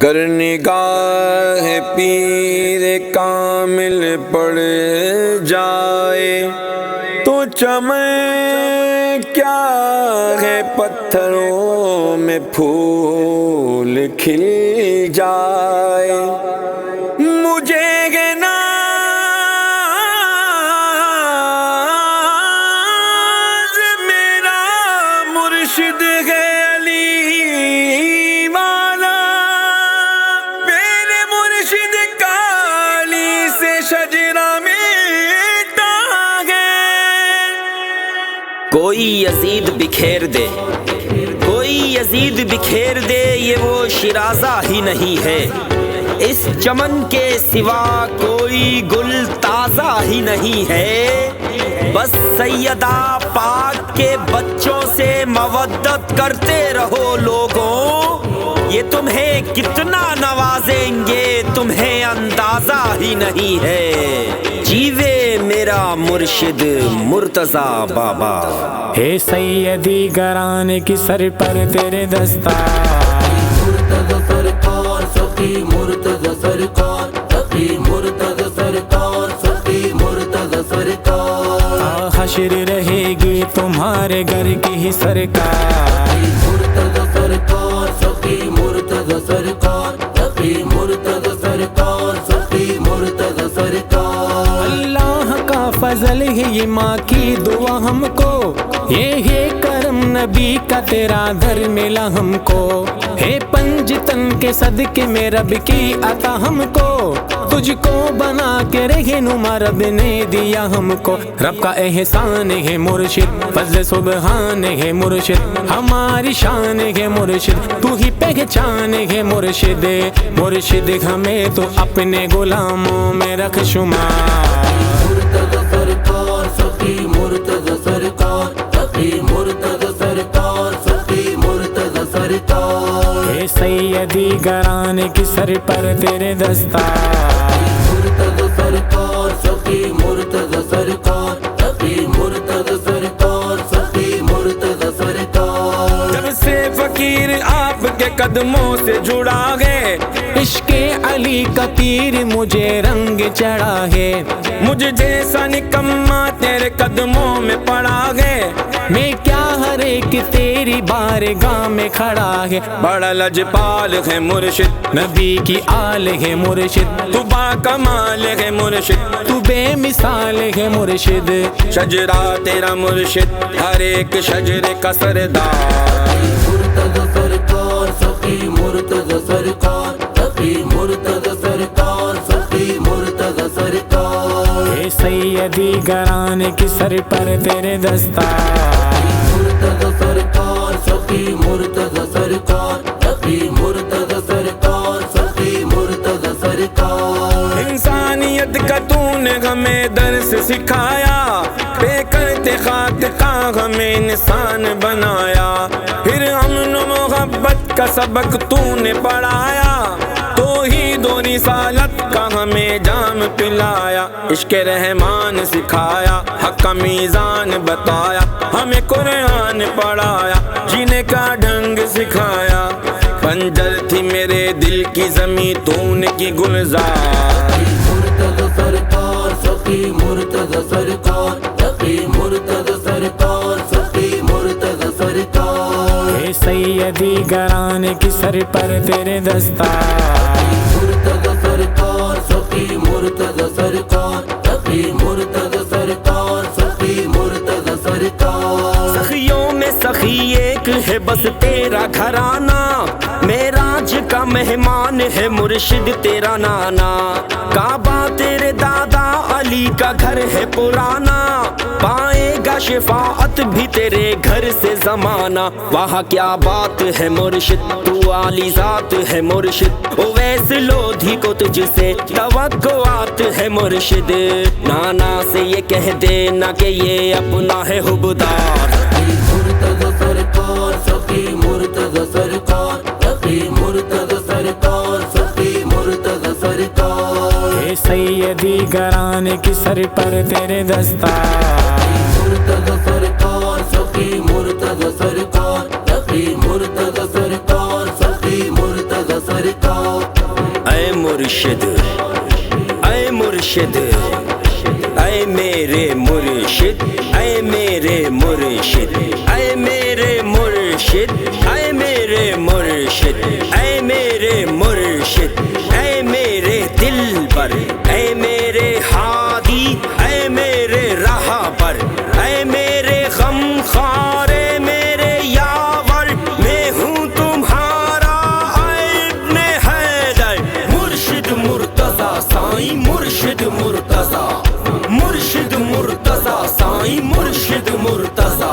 گر نگاہ پیر کامل پڑ جائے تو چمن کیا ہے پتھروں میں پھول کھل جائے۔ مجھے ناز میرا مرشد ہے علی والا، میرے مرشد کالی سے شجرہ مٹا ہے۔ کوئی یزید بکھیر دے، کوئی یزید بکھیر دے، یہ وہ شیرازہ ہی نہیں ہے۔ اس چمن کے سوا کوئی گل تازہ ہی نہیں ہے۔ بس سیدہ پاک کے بچوں سے مودت کرتے رہو لوگوں، یہ تمہیں کتنا نوازیں گے تمہیں اندازہ ہی نہیں ہے۔ جیوے میرا مرشد مرتضیٰ بابا۔ ہے سیدی گرانے کی سر پر تیرے دستار، مرتضی سرکار سخی مرتضی سرکار، سخی مرتضی سرکار، سخی مرتضی سرکار۔ حشر رہے گی تمہارے گھر کی ہی سرکار، مرتضی سرکار سخی مرتضی سرکار، سخی مرتضی سرکار، سخی مرتضی سرکار۔ اللہ کا فضل ہے یہ ماں کی دعا ہم کو، یہ ہے کرم نبی کا تیرا در ملا ہم کو۔ ہے پنجتن کے صدقے میں رب کی عطا ہم کو، تجھ کو بنا کے رہنما رب نے دیا ہم کو۔ رب کا احسان ہے مرشد، فضل سبحان ہے مرشد، ہماری شان ہے مرشد، تو ہی پہچان ہے مرشد۔ مرشد ہمیں تو اپنے غلاموں میں رکھ شمار، مرتضی سرکار سخی مرتضی سرکار، سخی مرتضی سرکار، سخی مرتضی سرکار۔ اے سیدی گرانے کی سر پر تیرے دستار، مرتضی سرکار سخی مرتضی سرکار، سخی مرتضی سرکار، سخی مرتضی سرکار۔ جب سے فقیر آپ کے قدموں سے جڑا ہے، عشق علی کا تیر مجھے رنگ چڑھا ہے۔ مجھ جیسا نکما تیرے قدموں میں پڑا ہے۔ میں کیا ہر ایک تیری بارگاہ میں کھڑا ہے۔ بڑا لجپال ہے مرشد، نبی کی آل ہے مرشد، تو با کمال ہے مرشد، تو بے مثال ہے مرشد۔ شجرہ تیرا مرشد، ہر ایک شجرے کا سردار۔ مرتضی سرکار سخی مرتضی سرکار، سخی مرتضی سرکار، سخی مرتضی سرکار۔ اے سیدی گرانے کی سر پر تیرے دستار، مرتضی سرکار سخی مرتضی سرکار، سخی مرتضی سرکار، سخی مرتضی سرکار۔ انسانیت کا تو نے ہمیں درس سکھایا، بے کرتے خاک کا ہمیں انسان بنایا، پھر امن و محبت کا سبق تو نے پڑھایا، توحید و رسالت کا ہمیں جام پلایا، عشق رحمان سکھایا، حق کا میزان بتایا، ہمیں قرآن پڑھایا، جینے کا ڈھنگ سکھایا، بنجر تھی میرے دل کی زمین تو نے کی گلزار۔ مرتضی سرکار سخی مرتضی سرکار، سخی مرتضی سرکار، سخی مرتضی سرکار۔ اے سیدی گرانے کی سر پر تیرے دستار، مرتضی سرکار سخی مرتضی سرکار، سخی مرتضی سرکار، سخی مرتضی سرکار۔ سخیوں میں سخی ایک ہے بس تیرا گھرانہ، معراج کا مہمان ہے مرشد تیرا نانا، کعبہ تیرے دادا علی کا گھر ہے پرانا، پائے گا شفاعت بھی تیرے گھر سے زمانہ، وہاں کیا بات ہے مرشد، تو عالی ذات ہے مرشد، اویس لودھی کو تجھ سے توقعات ہے مرشد، نانا سے یہ کہہ دینا کہ یہ اپنا ہے حبدار۔ مرتضی سرکار سخی مرتضی سرکار، سخی مرتضی سرکار، سخی مرتضی سرکار۔ اے سیدی گرانے کی سر پر تیرے دستار، مرتضی سرکار سخی مرتضی سرکار، سخی مرتضی سرکار، سخی مرتضی سرکار۔ مرشد اے میرے مرشد اے میرے مرشد اے میرے مرشد اے میرے مرشد اے میرے مرشد اے میرے دلبر اے میرے ہادی اے میرے راہبر اے میرے غمخوار اے میرے یاور میں ہوں تمہارا اے ابن حیدر مرشد مرتضی سائیں مرشد مرتضی مرشد مرتضی سائیں مرشد مرتضی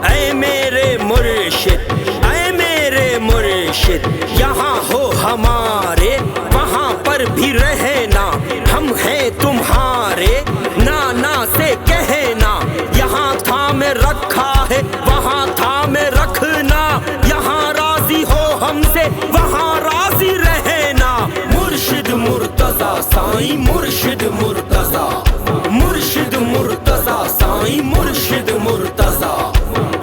اے میرے مرشد اے میرے مرشد یہاں ہو ہمارے وہاں پر بھی رہنا ہم ہیں تمہارے نانا سے کہنا یہاں تھامے رکھا ہے وہاں تھامے رکھنا یہاں راضی ہو ہم سے وہاں راضی رہنا مرشد مرتضی سائیں مرشد مرتضی مرشد مرتضی سائیں مرشد مرتضی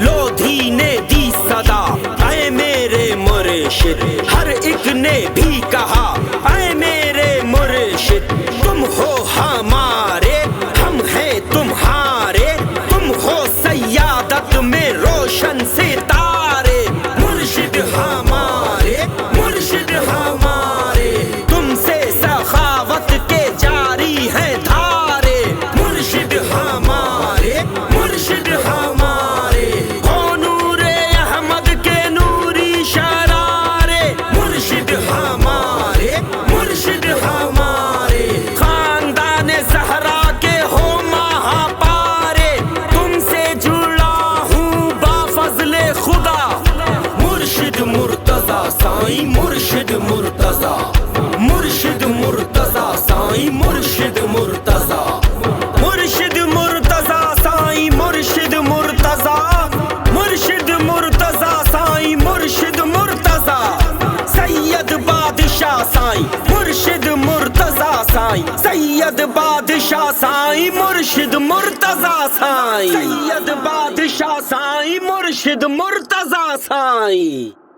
لودھی نے دی صدا اے میرے مرشد ہر ایک نے بھی کہا اے میرے مرشد تم ہو ہمارے ہم ہیں تمہارے تم ہو سیادت میں روشن ستارے مرشد ہمارے مرشد ہمارے تم سے سخاوت کے جاری ہیں دھارے مرشد ہمارے مرشد ہمارے ہو نور احمد کے نوری شرارے مرشد ہمارے مرشد ہمارے خاندان زہرا کے ہو ماہا پارے تم سے جڑا ہوں با فضل خدا مرشد مرتضی سائیں مرشد مرتضی مرشد مرتضی سائیں مرشد مرتضی مرشد مرتضی سائیں مرشد مرتضی مرشد مرتضی سائیں مرشد مرتضی سید بادشاہ سائیں مرشد مرتضی سائیں سید بادشاہ سائیں مرشد مرتضی سائیں سید بادشاہ سائیں مرشد مرتضی سائیں